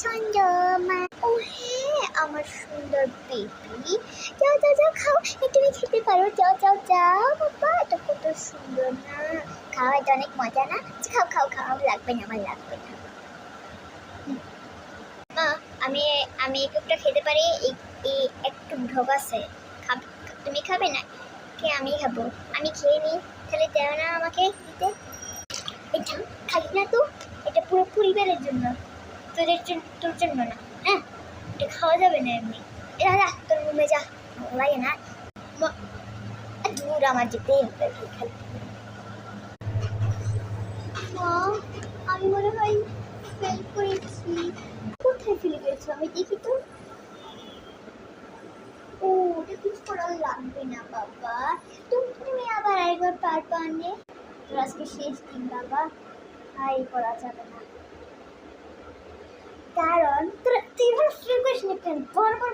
সুন্দর মা। ও হ্যাঁ, আমার সুন্দর বেবি, যাও যাও যাও খাও, তুমি খেতে পারো, যাও যাও যাও বাবা, এটা কত সুন্দর না, খাওয়া এটা অনেক মজা না, খাও খাও খাও, আমার লাগবে না, আমার লাগবে না। মা, আমি আমি এই কেকটা খেতে পারি? এই একটু ঢোক আছে, তুমি খাবে না? কে আমি খাবো, আমি খেয়ে নিই, তাহলে দেও না আমাকে দিতে। এটা খাবি না তো, এটা পুরো পরিবারের জন্য, তোর জন্য না। হ্যাঁ, এটা খাওয়া যাবে না এমনি। এটা রাখ, তোর রুমে যা, ভালো লাগে না। দূর, আমার যেতেই হবে খালি। মা, আমি মনে হয় ফেল করেছি। কোথায় ফেলে গেছো আমি দেখি তো। ও, ওটা কিছু করার লাগবে না বাবা, তুমি আবার একবার পারবা নে। তোর আজকে শেষ দিন বাবা, আর করা যাবে না, কারণ তুই এবার ফেল করিস না কেন, বারবার